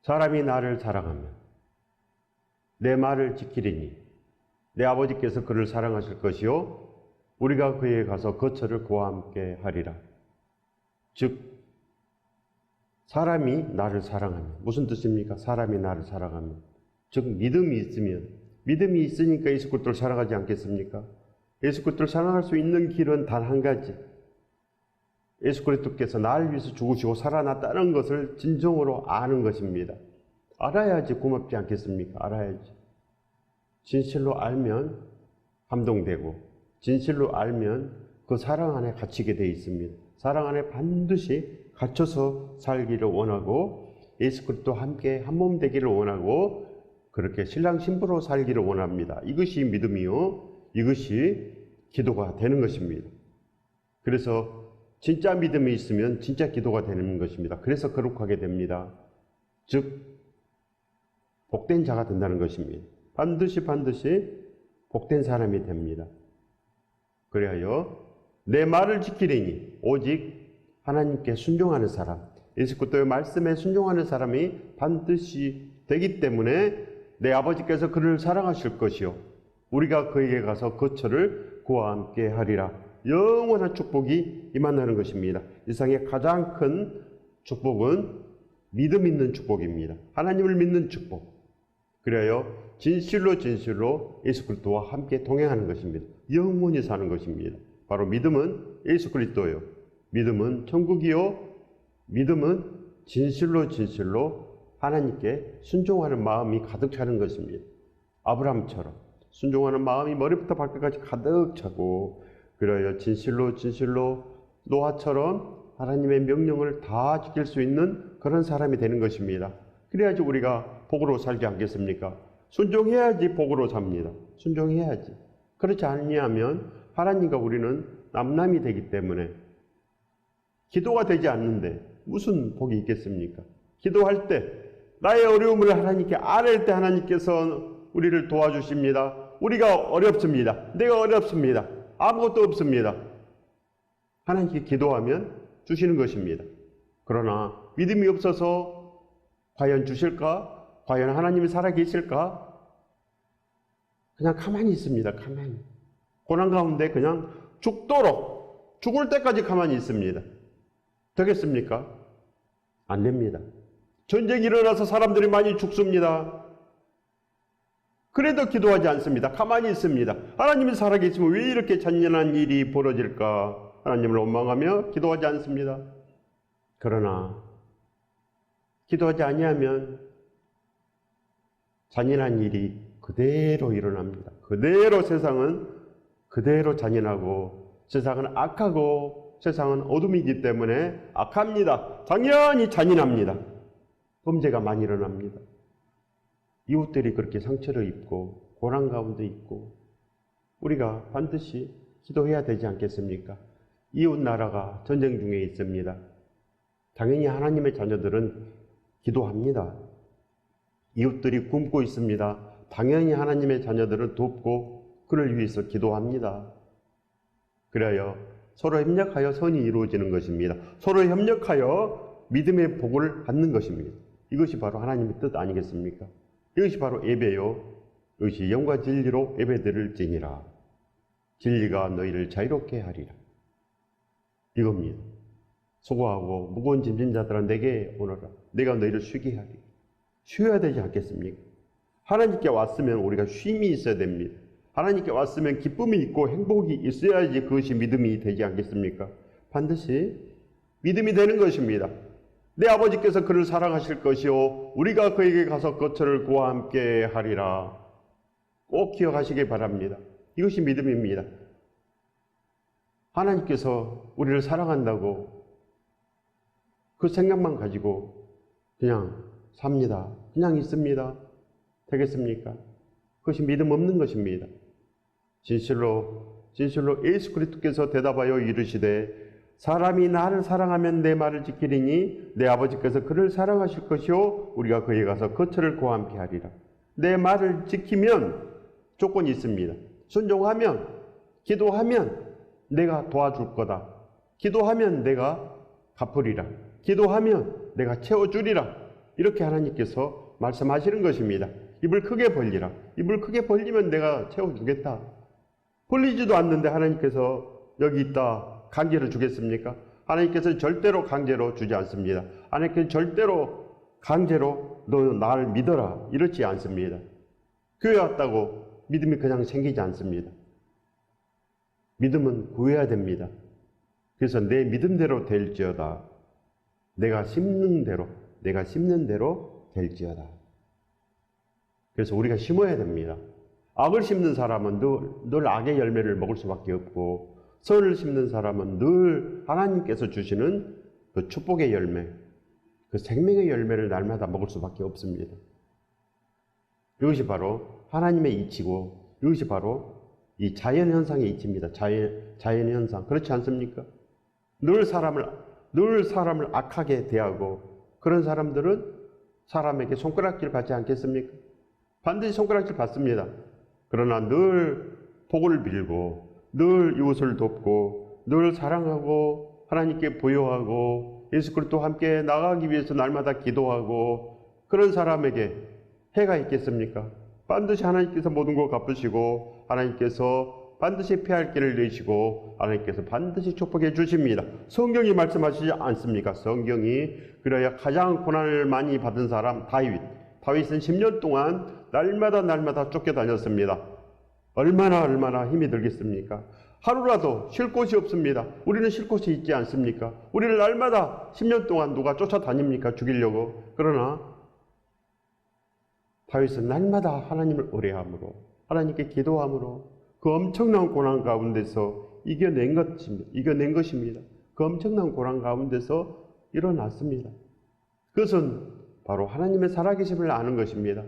사람이 나를 사랑하면 내 말을 지키리니 내 아버지께서 그를 사랑하실 것이요 우리가 그에게 가서 거처를 그와 함께 하리라. 즉 사람이 나를 사랑하면 무슨 뜻입니까? 사람이 나를 사랑하면 즉 믿음이 있으면 믿음이 있으니까 예수 그리스도를 사랑하지 않겠습니까? 예수 그리스도를 사랑할 수 있는 길은 단 한 가지. 예수 그리스도께서 나를 위해서 죽으시고 살아났다는 것을 진정으로 아는 것입니다. 알아야지 고맙지 않겠습니까? 알아야지. 진실로 알면 감동되고 진실로 알면 그 사랑 안에 갇히게 되어 있습니다. 사랑 안에 반드시 갇혀서 살기를 원하고 예수 그리스도와 함께 한 몸 되기를 원하고 그렇게 신랑 신부로 살기를 원합니다. 이것이 믿음이요. 이것이 기도가 되는 것입니다. 그래서 진짜 믿음이 있으면 진짜 기도가 되는 것입니다. 그래서 거룩하게 됩니다. 즉 복된 자가 된다는 것입니다. 반드시 복된 사람이 됩니다. 그래야 내 말을 지키리니 오직 하나님께 순종하는 사람, 예수 그리스도의 말씀에 순종하는 사람이 반드시 되기 때문에 내 아버지께서 그를 사랑하실 것이요 우리가 그에게 가서 거처를 그와 함께 하리라. 영원한 축복이 임한다는 것입니다. 이 세상의 가장 큰 축복은 믿음 있는 축복입니다. 하나님을 믿는 축복. 그래요 진실로 예수 그리스도와 함께 동행하는 것입니다. 영원히 사는 것입니다. 바로 믿음은 예수 그리스도요. 믿음은 천국이요. 믿음은 진실로 하나님께 순종하는 마음이 가득 차는 것입니다. 아브라함처럼 순종하는 마음이 머리부터 발끝까지 가득 차고 그래요 진실로 노아처럼 하나님의 명령을 다 지킬 수 있는 그런 사람이 되는 것입니다. 그래야지 우리가 복으로 살지 않겠습니까? 순종해야지 복으로 삽니다. 순종해야지. 그렇지 않냐면 하나님과 우리는 남남이 되기 때문에 기도가 되지 않는데 무슨 복이 있겠습니까? 기도할 때 나의 어려움을 하나님께 아뢰을 때 하나님께서 우리를 도와주십니다. 우리가 어렵습니다. 내가 어렵습니다. 아무것도 없습니다. 하나님께 기도하면 주시는 것입니다. 그러나 믿음이 없어서 과연 주실까? 과연 하나님이 살아계실까? 그냥 가만히 있습니다. 가만히. 고난 가운데 그냥 죽도록 죽을 때까지 가만히 있습니다. 되겠습니까? 안 됩니다. 전쟁이 일어나서 사람들이 많이 죽습니다. 그래도 기도하지 않습니다. 가만히 있습니다. 하나님이 살아계시면 왜 이렇게 잔인한 일이 벌어질까? 하나님을 원망하며 기도하지 않습니다. 그러나 기도하지 아니하면 잔인한 일이 그대로 일어납니다. 그대로 세상은 그대로 잔인하고 세상은 악하고 세상은 어둠이기 때문에 악합니다. 당연히 잔인합니다. 범죄가 많이 일어납니다. 이웃들이 그렇게 상처를 입고 고난 가운데 있고 우리가 반드시 기도해야 되지 않겠습니까? 이웃 나라가 전쟁 중에 있습니다. 당연히 하나님의 자녀들은 기도합니다. 이웃들이 굶고 있습니다. 당연히 하나님의 자녀들은 돕고 그를 위해서 기도합니다. 그래야 서로 협력하여 선이 이루어지는 것입니다. 서로 협력하여 믿음의 복을 받는 것입니다. 이것이 바로 하나님의 뜻 아니겠습니까? 이것이 바로 예배요. 이것이 영과 진리로 예배드릴지니라. 진리가 너희를 자유롭게 하리라. 이겁니다. 수고하고 무거운 짐진 자들아 내게 오너라. 내가 너희를 쉬게 하리. 쉬어야 되지 않겠습니까? 하나님께 왔으면 우리가 쉼이 있어야 됩니다. 하나님께 왔으면 기쁨이 있고 행복이 있어야지 그것이 믿음이 되지 않겠습니까? 반드시 믿음이 되는 것입니다. 내 아버지께서 그를 사랑하실 것이요 우리가 그에게 가서 거처를 그와 함께 하리라. 꼭 기억하시기 바랍니다. 이것이 믿음입니다. 하나님께서 우리를 사랑한다고 그 생각만 가지고 그냥 삽니다. 그냥 있습니다. 되겠습니까? 그것이 믿음 없는 것입니다. 진실로 예수 그리스도께서 대답하여 이르시되 사람이 나를 사랑하면 내 말을 지키리니 내 아버지께서 그를 사랑하실 것이요 우리가 그에 가서 거처를 그와 함께 하리라. 내 말을 지키면 조건이 있습니다. 순종하면 기도하면 내가 도와줄 거다. 기도하면 내가 갚으리라. 기도하면 내가 채워주리라. 이렇게 하나님께서 말씀하시는 것입니다. 입을 크게 벌리라. 입을 크게 벌리면 내가 채워주겠다. 벌리지도 않는데 하나님께서 여기 있다 강제로 주겠습니까? 하나님께서 절대로 강제로 주지 않습니다. 하나님께서 절대로 강제로 너 나를 믿어라 이렇지 않습니다. 교회 왔다고 믿음이 그냥 생기지 않습니다. 믿음은 구해야 됩니다. 그래서 내 믿음대로 될지어다. 내가 심는 대로 될지어다. 그래서 우리가 심어야 됩니다. 악을 심는 사람은 늘 악의 열매를 먹을 수밖에 없고, 선을 심는 사람은 늘 하나님께서 주시는 그 축복의 열매, 그 생명의 열매를 날마다 먹을 수밖에 없습니다. 이것이 바로 하나님의 이치고, 이것이 바로 이 자연현상의 이치입니다. 자연현상. 그렇지 않습니까? 늘 사람을 악하게 대하고, 그런 사람들은 사람에게 손가락질 받지 않겠습니까? 반드시 손가락질 받습니다. 그러나 늘 복을 빌고, 늘 이웃을 돕고, 늘 사랑하고, 하나님께 부요하고, 예수 그리스도와 함께 나가기 위해서 날마다 기도하고, 그런 사람에게 해가 있겠습니까? 반드시 하나님께서 모든 걸 갚으시고, 하나님께서 반드시 피할 길을 내시고, 하나님께서 반드시 축복해 주십니다. 성경이 말씀하시지 않습니까? 성경이 그래야 가장 고난을 많이 받은 사람 다윗은 10년 동안 날마다 쫓겨다녔습니다. 얼마나 힘이 들겠습니까? 하루라도 쉴 곳이 없습니다. 우리는 쉴 곳이 있지 않습니까? 우리를 날마다 10년 동안 누가 쫓아다닙니까? 죽이려고. 그러나 다윗은 날마다 하나님을 의뢰함으로, 하나님께 기도함으로 그 엄청난 고난 가운데서 이겨낸 것입니다. 그 엄청난 고난 가운데서 일어났습니다. 그것은 바로 하나님의 살아계심을 아는 것입니다.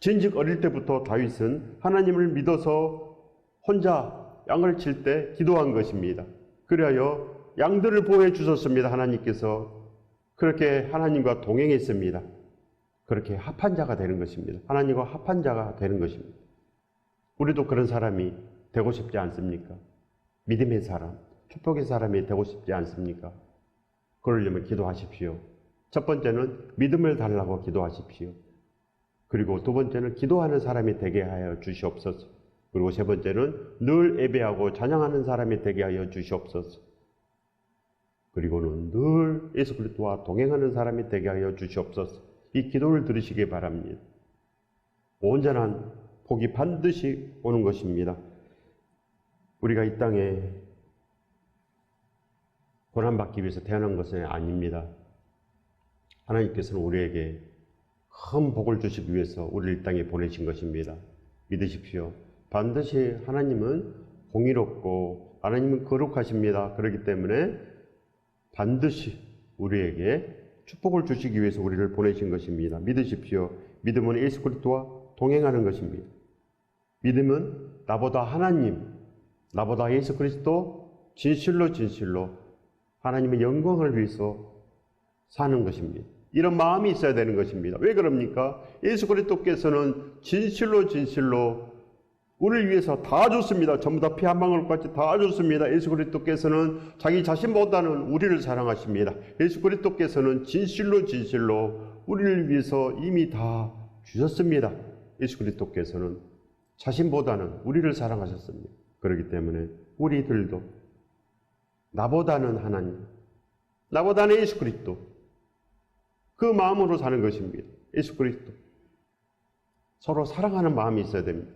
진즉 어릴 때부터 다윗은 하나님을 믿어서 혼자 양을 칠 때 기도한 것입니다. 그리하여 양들을 보호해 주셨습니다. 하나님께서 그렇게 하나님과 동행했습니다. 그렇게 합한 자가 되는 것입니다. 하나님과 합한 자가 되는 것입니다. 우리도 그런 사람이 되고 싶지 않습니까? 믿음의 사람, 축복의 사람이 되고 싶지 않습니까? 그러려면 기도하십시오. 첫 번째는 믿음을 달라고 기도하십시오. 그리고 두 번째는 기도하는 사람이 되게 하여 주시옵소서. 그리고 세 번째는 늘 예배하고 찬양하는 사람이 되게 하여 주시옵소서. 그리고는 늘 예수 그리스도와 동행하는 사람이 되게 하여 주시옵소서. 이 기도를 들으시기 바랍니다. 온전한 복이 반드시 오는 것입니다. 우리가 이 땅에 고난받기 위해서 태어난 것은 아닙니다. 하나님께서는 우리에게 큰 복을 주시기 위해서 우리를 이 땅에 보내신 것입니다. 믿으십시오. 반드시 하나님은 공의롭고 하나님은 거룩하십니다. 그렇기 때문에 반드시 우리에게 축복을 주시기 위해서 우리를 보내신 것입니다. 믿으십시오. 믿음은 예수 그리스도와 동행하는 것입니다. 믿음은 나보다 하나님, 나보다 예수 그리스도 진실로 하나님의 영광을 위해서 사는 것입니다. 이런 마음이 있어야 되는 것입니다. 왜 그럽니까? 예수 그리스도께서는 진실로 우리를 위해서 다 줬습니다. 전부 다 피 한 방울까지 다 줬습니다. 예수 그리스도께서는 자기 자신보다는 우리를 사랑하십니다. 예수 그리스도께서는 진실로 우리를 위해서 이미 다 주셨습니다. 예수 그리스도께서는 자신보다는 우리를 사랑하셨습니다. 그렇기 때문에 우리들도 나보다는 하나님, 나보다는 예수 그리스도, 그 마음으로 사는 것입니다. 예수 그리스도. 서로 사랑하는 마음이 있어야 됩니다.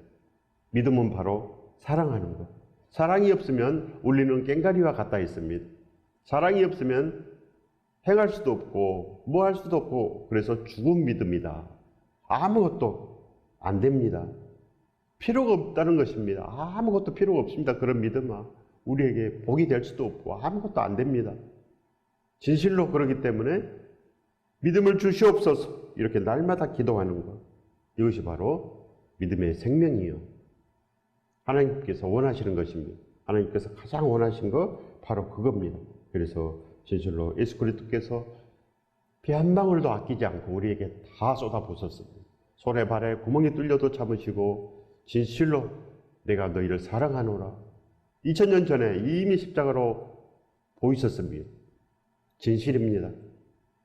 믿음은 바로 사랑하는 것. 사랑이 없으면 우리는 꽹과리와 같다 했습니다. 사랑이 없으면 행할 수도 없고 뭐 할 수도 없고, 그래서 죽은 믿음이다. 아무것도 안 됩니다. 필요가 없다는 것입니다. 아무것도 필요가 없습니다. 그런 믿음은 우리에게 복이 될 수도 없고 아무것도 안 됩니다. 진실로 그러기 때문에 믿음을 주시옵소서 이렇게 날마다 기도하는 것, 이것이 바로 믿음의 생명이요, 하나님께서 원하시는 것입니다. 하나님께서 가장 원하신 거 바로 그겁니다. 그래서 진실로 예수 그리스도께서 피 한 방울도 아끼지 않고 우리에게 다 쏟아부었습니다. 손에 발에 구멍이 뚫려도 참으시고 진실로 내가 너희를 사랑하노라. 2000년 전에 이미 십자가로 보이셨습니다. 진실입니다.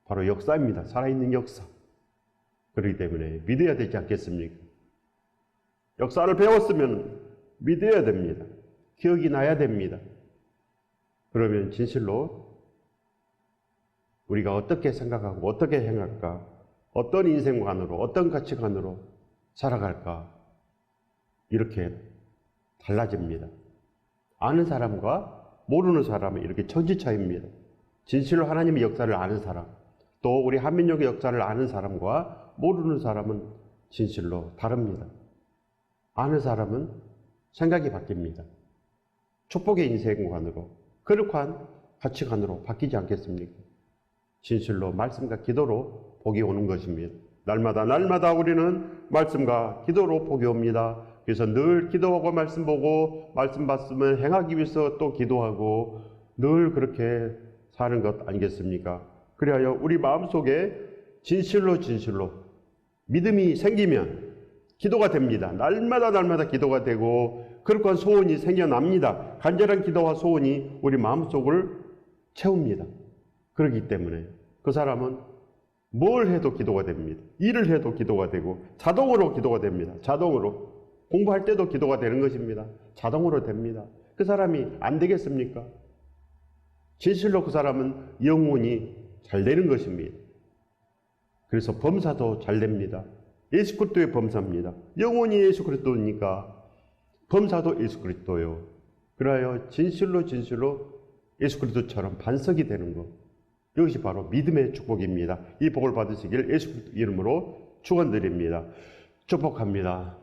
바로 역사입니다. 살아있는 역사. 그렇기 때문에 믿어야 되지 않겠습니까? 역사를 배웠으면 믿어야 됩니다. 기억이 나야 됩니다. 그러면 진실로 우리가 어떻게 생각하고 어떻게 행할까? 어떤 인생관으로, 어떤 가치관으로 살아갈까? 이렇게 달라집니다. 아는 사람과 모르는 사람은 이렇게 천지차이입니다. 진실로 하나님의 역사를 아는 사람, 또 우리 한민족의 역사를 아는 사람과 모르는 사람은 진실로 다릅니다. 아는 사람은 생각이 바뀝니다. 축복의 인생관으로, 거룩한 가치관으로 바뀌지 않겠습니까? 진실로 말씀과 기도로 복이 오는 것입니다. 날마다 우리는 말씀과 기도로 복이 옵니다. 그래서 늘 기도하고 말씀 보고 말씀 봤으면 행하기 위해서 또 기도하고 늘 그렇게 사는 것 아니겠습니까? 그리하여 우리 마음속에 진실로 믿음이 생기면 기도가 됩니다. 날마다 기도가 되고 그렇게 소원이 생겨납니다. 간절한 기도와 소원이 우리 마음속을 채웁니다. 그렇기 때문에 그 사람은 뭘 해도 기도가 됩니다. 일을 해도 기도가 되고 자동으로 기도가 됩니다. 자동으로. 공부할 때도 기도가 되는 것입니다. 자동으로 됩니다. 그 사람이 안 되겠습니까? 진실로 그 사람은 영혼이 잘 되는 것입니다. 그래서 범사도 잘 됩니다. 예수 그리스도의 범사입니다. 영혼이 예수 그리스도니까 범사도 예수 그리스도요. 그러하여 진실로 예수 그리스도처럼 반석이 되는 것. 이것이 바로 믿음의 축복입니다. 이 복을 받으시길 예수 그리스도 이름으로 축원드립니다. 축복합니다.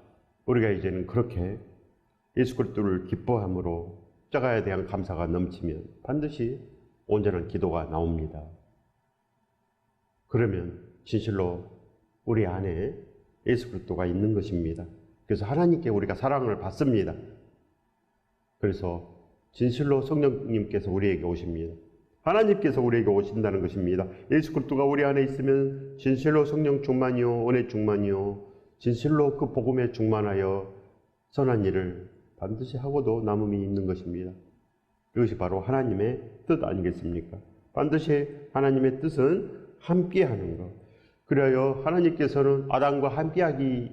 우리가 이제는 그렇게 예수 그리스도를 기뻐함으로 십자가에 대한 감사가 넘치면 반드시 온전한 기도가 나옵니다. 그러면 진실로 우리 안에 예수 그리스도가 있는 것입니다. 그래서 하나님께 우리가 사랑을 받습니다. 그래서 진실로 성령님께서 우리에게 오십니다. 하나님께서 우리에게 오신다는 것입니다. 예수 그리스도가 우리 안에 있으면 진실로 성령 충만이요 은혜 충만이요 진실로 그 복음에 충만하여 선한 일을 반드시 하고도 남음이 있는 것입니다. 이것이 바로 하나님의 뜻 아니겠습니까? 반드시 하나님의 뜻은 함께하는 것. 그래야 하나님께서는 아담과 함께하기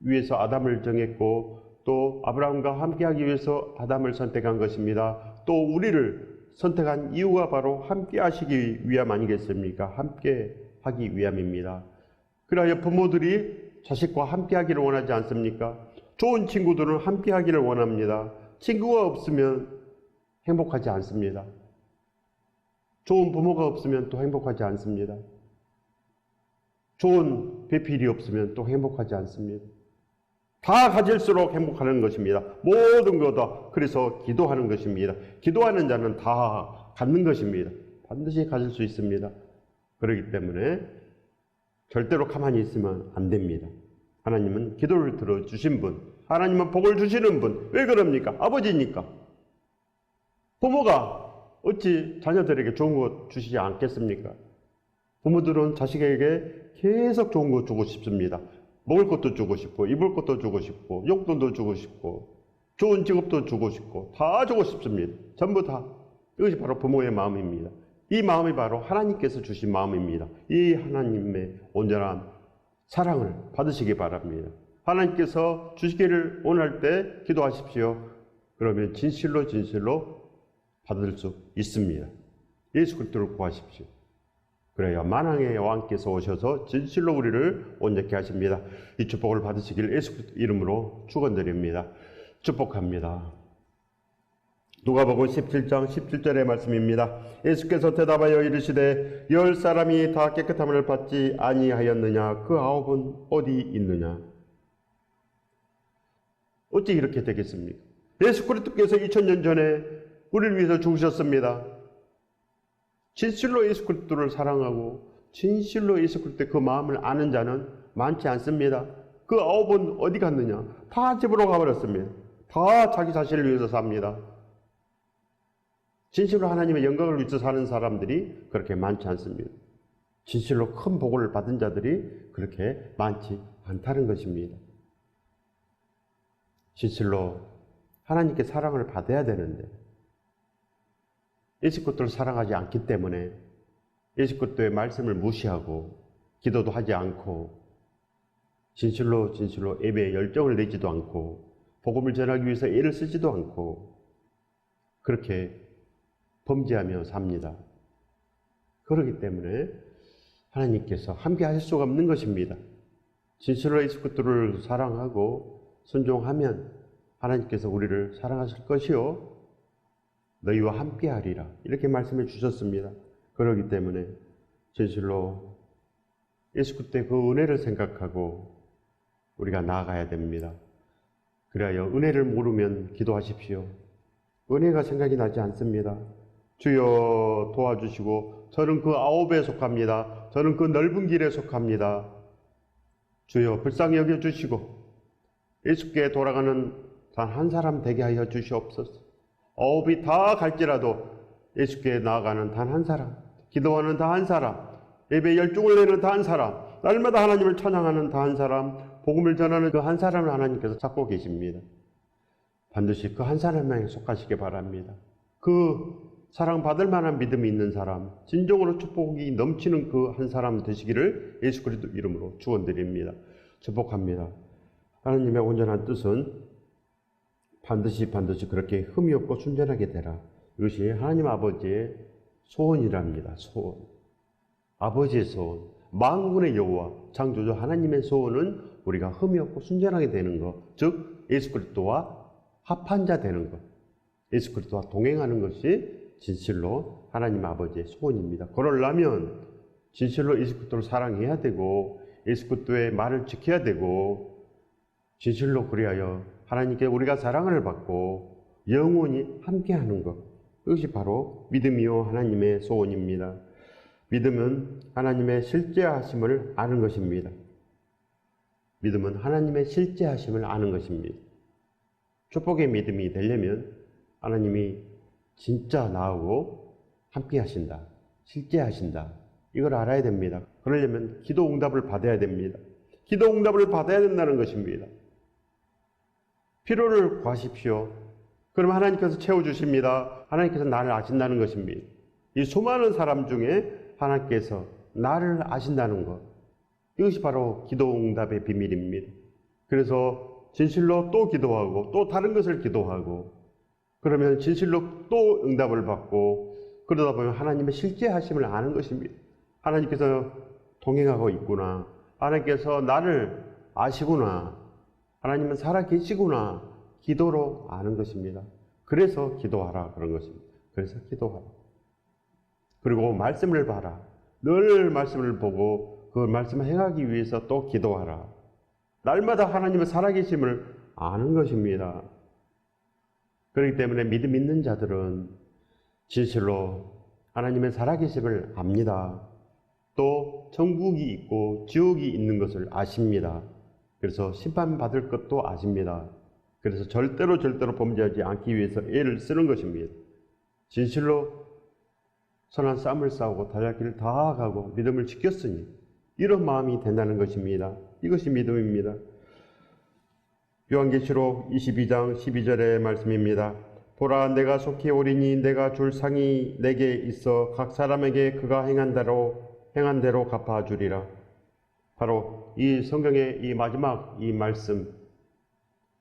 위해서 아담을 정했고 또 아브라함과 함께하기 위해서 아담을 선택한 것입니다. 또 우리를 선택한 이유가 바로 함께하시기 위함 아니겠습니까? 함께하기 위함입니다. 그래야 부모들이 자식과 함께하기를 원하지 않습니까? 좋은 친구들은 함께하기를 원합니다. 친구가 없으면 행복하지 않습니다. 좋은 부모가 없으면 또 행복하지 않습니다. 좋은 배필이 없으면 또 행복하지 않습니다. 다 가질수록 행복하는 것입니다. 모든 것 다. 그래서 기도하는 것입니다. 기도하는 자는 다 갖는 것입니다. 반드시 가질 수 있습니다. 그렇기 때문에 절대로 가만히 있으면 안 됩니다. 하나님은 기도를 들어주신 분, 하나님은 복을 주시는 분. 왜 그럽니까? 아버지니까. 부모가 어찌 자녀들에게 좋은 것 주시지 않겠습니까? 부모들은 자식에게 계속 좋은 것 주고 싶습니다. 먹을 것도 주고 싶고, 입을 것도 주고 싶고, 용돈도 주고 싶고, 좋은 직업도 주고 싶고, 다 주고 싶습니다. 전부 다. 이것이 바로 부모의 마음입니다. 이 마음이 바로 하나님께서 주신 마음입니다. 이 하나님의 온전한 사랑을 받으시기 바랍니다. 하나님께서 주시기를 원할 때 기도하십시오. 그러면 진실로 받을 수 있습니다. 예수 그리스도를 구하십시오. 그래야 만왕의 왕께서 오셔서 진실로 우리를 온전케 하십니다. 이 축복을 받으시길 예수 그리스도 이름으로 축원드립니다. 축복합니다. 누가복음 17장 17절의 말씀입니다. 예수께서 대답하여 이르시되 10사람이 다 깨끗함을 받지 아니하였느냐? 그 9은 어디 있느냐? 어찌 이렇게 되겠습니까? 예수 그리스도께서 2000년 전에 우리를 위해서 죽으셨습니다. 진실로 예수 그리스도를 사랑하고 진실로 예수 그리스도의 그 마음을 아는 자는 많지 않습니다. 그 9은 어디 갔느냐? 다 집으로 가버렸습니다. 다 자기 자신을 위해서 삽니다. 진실로 하나님의 영광을 위해서 사는 사람들이 그렇게 많지 않습니다. 진실로 큰 복을 받은 자들이 그렇게 많지 않다는 것입니다. 진실로 하나님께 사랑을 받아야 되는데 예수 그리스도를 사랑하지 않기 때문에 예수 그리스도의 말씀을 무시하고 기도도 하지 않고 진실로 예배에 열정을 내지도 않고 복음을 전하기 위해서 애를 쓰지도 않고 그렇게 범죄하며 삽니다. 그렇기 때문에 하나님께서 함께 하실 수가 없는 것입니다. 진실로 예수 그리스도를 사랑하고 순종하면 하나님께서 우리를 사랑하실 것이요 너희와 함께 하리라 이렇게 말씀해 주셨습니다. 그렇기 때문에 진실로 예수 그리스도의 그 은혜를 생각하고 우리가 나아가야 됩니다. 그래야 은혜를 모르면 기도하십시오. 은혜가 생각이 나지 않습니다. 주여 도와주시고 저는 그 아홉에 속합니다. 저는 그 넓은 길에 속합니다. 주여 불쌍히 여겨주시고 예수께 돌아가는 단 한 사람 되게 하여 주시옵소서. 아홉이 다 갈지라도 예수께 나아가는 단 한 사람, 기도하는 단 한 사람, 예배 열중을 내는 단 한 사람, 날마다 하나님을 찬양하는 단 한 사람, 복음을 전하는 그 한 사람을 하나님께서 찾고 계십니다. 반드시 그 한 사람에 속하시기 바랍니다. 그 사랑받을 만한 믿음이 있는 사람, 진정으로 축복이 넘치는 그 한 사람 되시기를 예수 그리스도 이름으로 축원드립니다. 축복합니다. 하나님의 온전한 뜻은 반드시 그렇게 흠이 없고 순전하게 되라. 이것이 하나님 아버지의 소원이랍니다. 소원. 아버지의 소원. 만군의 여호와 창조주 하나님의 소원은 우리가 흠이 없고 순전하게 되는 것, 즉 예수 그리스도와 합한 자 되는 것, 예수 그리스도와 동행하는 것이 진실로 하나님 아버지의 소원입니다. 그러려면 진실로 예수 그리스도를 사랑해야 되고 예수 그리스도의 말을 지켜야 되고 진실로 그리하여 하나님께 우리가 사랑을 받고 영원히 함께하는 것, 이것이 바로 믿음이요 하나님의 소원입니다. 믿음은 하나님의 실제하심을 아는 것입니다. 믿음은 하나님의 실제하심을 아는 것입니다. 축복의 믿음이 되려면 하나님이 진짜 나하고 함께 하신다, 실제 하신다, 이걸 알아야 됩니다. 그러려면 기도 응답을 받아야 됩니다. 기도 응답을 받아야 된다는 것입니다. 필요를 구하십시오. 그럼 하나님께서 채워주십니다. 하나님께서 나를 아신다는 것입니다. 이 수많은 사람 중에 하나님께서 나를 아신다는 것, 이것이 바로 기도 응답의 비밀입니다. 그래서 진실로 또 기도하고 또 다른 것을 기도하고 그러면 진실로 또 응답을 받고 그러다 보면 하나님의 실제 하심을 아는 것입니다. 하나님께서 동행하고 있구나, 하나님께서 나를 아시구나, 하나님은 살아계시구나, 기도로 아는 것입니다. 그래서 기도하라 그런 것입니다. 그래서 기도하라. 그리고 말씀을 봐라. 늘 말씀을 보고 그 말씀을 행하기 위해서 또 기도하라. 날마다 하나님의 살아계심을 아는 것입니다. 그렇기 때문에 믿음 있는 자들은 진실로 하나님의 살아계심을 압니다. 또 천국이 있고 지옥이 있는 것을 아십니다. 그래서 심판받을 것도 아십니다. 그래서 절대로 범죄하지 않기 위해서 애를 쓰는 것입니다. 진실로 선한 싸움을 싸우고 달릴 길을 다 가고 믿음을 지켰으니 이런 마음이 된다는 것입니다. 이것이 믿음입니다. 요한계시록 22장 12절의 말씀입니다. 보라, 내가 속히 오리니 내가 줄 상이 내게 있어 각 사람에게 그가 행한 대로 갚아주리라. 바로 이 성경의 이 마지막 이 말씀,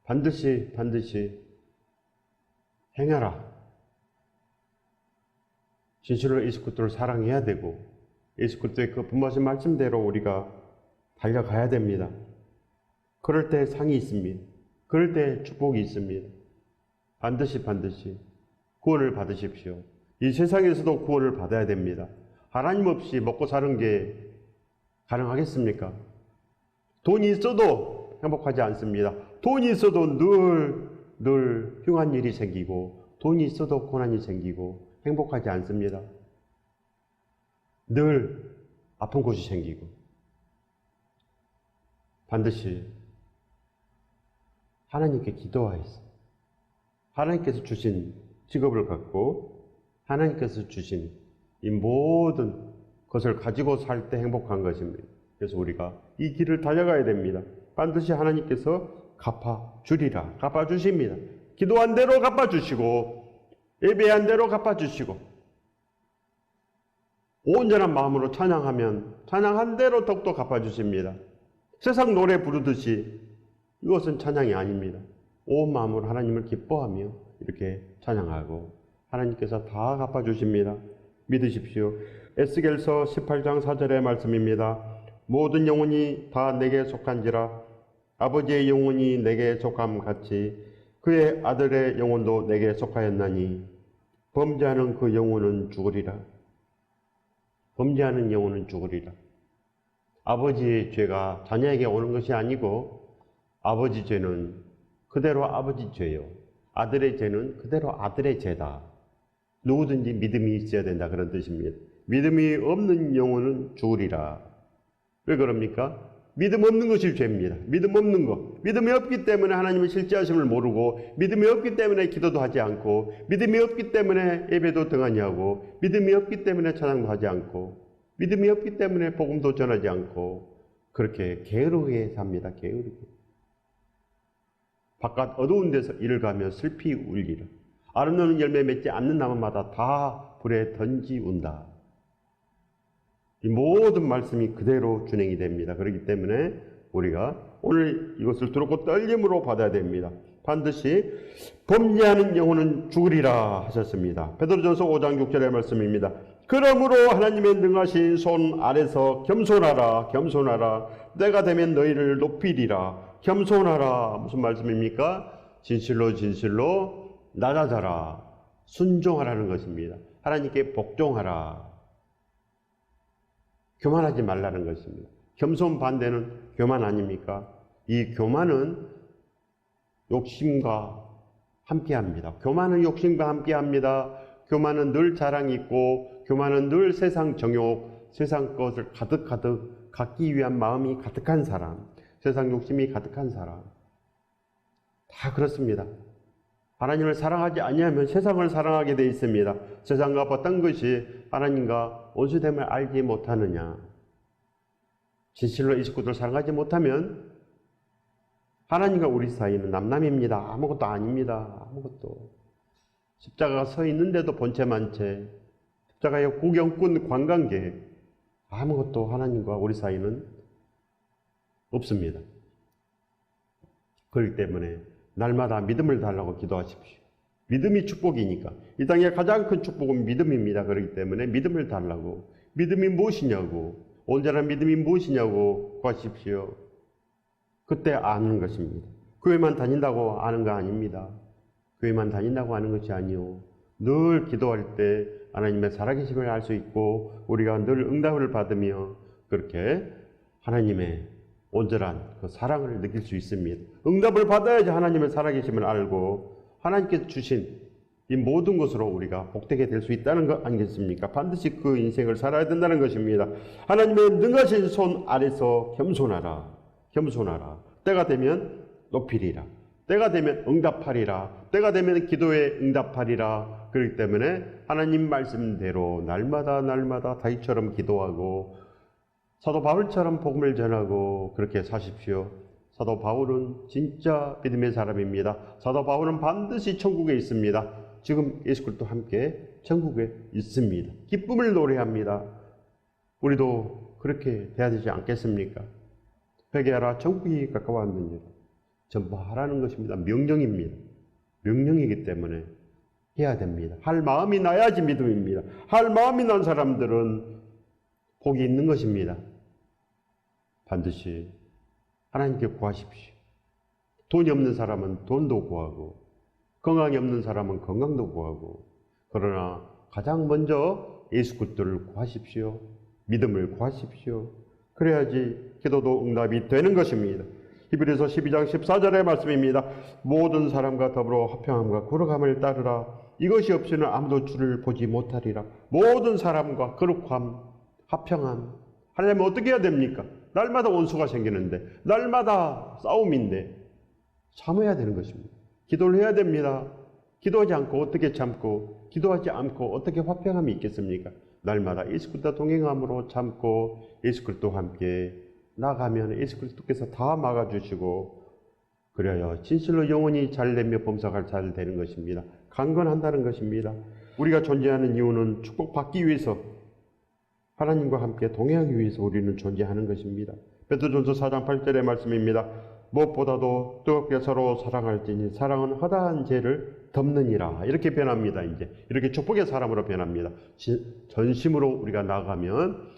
반드시 행하라. 진실로 예수 그리스도를 사랑해야 되고 예수 그리스도의 그 분부하신 말씀대로 우리가 달려가야 됩니다. 그럴 때 상이 있습니다. 그럴 때 축복이 있습니다. 반드시 구원을 받으십시오. 이 세상에서도 구원을 받아야 됩니다. 하나님 없이 먹고 사는 게 가능하겠습니까? 돈이 있어도 행복하지 않습니다. 돈이 있어도 늘 흉한 일이 생기고 돈이 있어도 고난이 생기고 행복하지 않습니다. 늘 아픈 곳이 생기고 반드시 하나님께 기도하여서 하나님께서 주신 직업을 갖고 하나님께서 주신 이 모든 것을 가지고 살 때 행복한 것입니다. 그래서 우리가 이 길을 달려가야 됩니다. 반드시 하나님께서 갚아주리라. 갚아주십니다. 기도한 대로 갚아주시고 예배한 대로 갚아주시고 온전한 마음으로 찬양하면 찬양한 대로 더욱더 갚아주십니다. 세상 노래 부르듯이 이것은 찬양이 아닙니다. 온 마음으로 하나님을 기뻐하며 이렇게 찬양하고 하나님께서 다 갚아주십니다. 믿으십시오. 에스겔서 18장 4절의 말씀입니다. 모든 영혼이 다 내게 속한지라 아버지의 영혼이 내게 속함같이 그의 아들의 영혼도 내게 속하였나니 범죄하는 그 영혼은 죽으리라. 범죄하는 영혼은 죽으리라. 아버지의 죄가 자녀에게 오는 것이 아니고 아버지 죄는 그대로 아버지 죄요. 아들의 죄는 그대로 아들의 죄다. 누구든지 믿음이 있어야 된다 그런 뜻입니다. 믿음이 없는 영혼은 죽으리라. 왜 그럽니까? 믿음 없는 것이 죄입니다. 믿음 없는 것. 믿음이 없기 때문에 하나님의 실제하심을 모르고 믿음이 없기 때문에 기도도 하지 않고 믿음이 없기 때문에 예배도 등하니 하고 믿음이 없기 때문에 찬양도 하지 않고 믿음이 없기 때문에 복음도 전하지 않고 그렇게 게으르게 삽니다. 게으르게. 바깥 어두운 데서 일을 가며 슬피 울리라. 아름다운 열매 맺지 않는 나무마다 다 불에 던지운다. 이 모든 말씀이 그대로 준행이 됩니다. 그렇기 때문에 우리가 오늘 이것을 들었고 떨림으로 받아야 됩니다. 반드시 범죄하는 영혼은 죽으리라 하셨습니다. 베드로전서 5장 6절의 말씀입니다. 그러므로 하나님의 능하신 손 아래서 겸손하라. 겸손하라. 때가 되면 너희를 높이리라. 겸손하라. 무슨 말씀입니까? 진실로 진실로 낮아져라. 순종하라는 것입니다. 하나님께 복종하라. 교만하지 말라는 것입니다. 겸손 반대는 교만 아닙니까? 이 교만은 욕심과 함께합니다. 교만은 욕심과 함께합니다. 교만은 늘 자랑이 있고 교만은 늘 세상 정욕, 세상 것을 가득 갖기 위한 마음이 가득한 사람, 세상 욕심이 가득한 사람, 다 그렇습니다. 하나님을 사랑하지 아니하면 세상을 사랑하게 되어 있습니다. 세상과 어떤 것이 하나님과 원수됨을 알지 못하느냐. 진실로 이 식구들을 사랑하지 못하면 하나님과 우리 사이는 남남입니다. 아무것도 아닙니다. 아무것도. 십자가가 서 있는데도 본체만 채, 십자가의 구경꾼 관광객, 아무것도 하나님과 우리 사이는 없습니다. 그렇기 때문에 날마다 믿음을 달라고 기도하십시오. 믿음이 축복이니까. 이 땅의 가장 큰 축복은 믿음입니다. 그렇기 때문에 믿음을 달라고. 믿음이 무엇이냐고, 온전한 믿음이 무엇이냐고 구하십시오. 그때 아는 것입니다. 교회만 다닌다고 아는 거 아닙니다. 교회만 다닌다고 아는 것이 아니요. 늘 기도할 때 하나님의 살아계심을 알 수 있고 우리가 늘 응답을 받으며 그렇게 하나님의 온전한 그 사랑을 느낄 수 있습니다. 응답을 받아야지 하나님의 살아계심을 알고 하나님께서 주신 이 모든 것으로 우리가 복되게 될 수 있다는 것 아니겠습니까? 반드시 그 인생을 살아야 된다는 것입니다. 하나님의 능하신 손 아래서 겸손하라. 겸손하라. 때가 되면 높이리라. 때가 되면 응답하리라. 때가 되면 기도에 응답하리라. 그렇기 때문에 하나님 말씀대로 날마다 다윗처럼 기도하고 사도 바울처럼 복음을 전하고 그렇게 사십시오. 사도 바울은 진짜 믿음의 사람입니다. 사도 바울은 반드시 천국에 있습니다. 지금 예수 그리스도 함께 천국에 있습니다. 기쁨을 노래합니다. 우리도 그렇게 돼야 되지 않겠습니까? 회개하라, 천국이 가까웠느니라. 전파하라는 것입니다. 명령입니다. 명령이기 때문에 해야 됩니다. 할 마음이 나야지 믿음입니다. 할 마음이 난 사람들은 복이 있는 것입니다. 반드시 하나님께 구하십시오. 돈이 없는 사람은 돈도 구하고 건강이 없는 사람은 건강도 구하고 그러나 가장 먼저 예수 그리스도를 구하십시오. 믿음을 구하십시오. 그래야지 기도도 응답이 되는 것입니다. 히브리서 12장 14절의 말씀입니다. 모든 사람과 더불어 화평함과 거룩함을 따르라. 이것이 없이는 아무도 주를 보지 못하리라. 모든 사람과 거룩함, 화평함 하려면 어떻게 해야 됩니까? 날마다 원수가 생기는데 날마다 싸움인데 참아야 되는 것입니다. 기도를 해야 됩니다. 기도하지 않고 어떻게 참고 기도하지 않고 어떻게 화평함이 있겠습니까? 날마다 예수 그리스도와 동행함으로 참고 예수 그리스도와 함께 나가면 예수 그리스도께서 다 막아주시고 그래야 진실로 영혼이 잘되며 범사가 잘 되는 것입니다. 강건한다는 것입니다. 우리가 존재하는 이유는 축복받기 위해서 하나님과 함께 동행하기 위해서 우리는 존재하는 것입니다. 베드로전서 4장 8절의 말씀입니다. 무엇보다도 뜨겁게 서로 사랑할지니 사랑은 허다한 죄를 덮느니라. 이렇게 변합니다. 이제 이렇게 축복의 사람으로 변합니다. 전심으로 우리가 나가면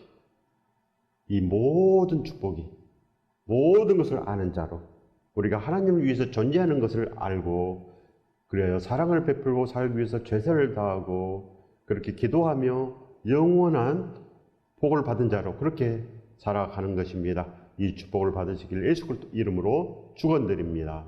이 모든 축복이 모든 것을 아는 자로 우리가 하나님을 위해서 존재하는 것을 알고 그래요. 사랑을 베풀고 살기 위해서 최선을 다하고 그렇게 기도하며 영원한 복을 받은 자로 그렇게 살아가는 것입니다. 이 축복을 받으시길 예수 그리스도 이름으로 축원드립니다.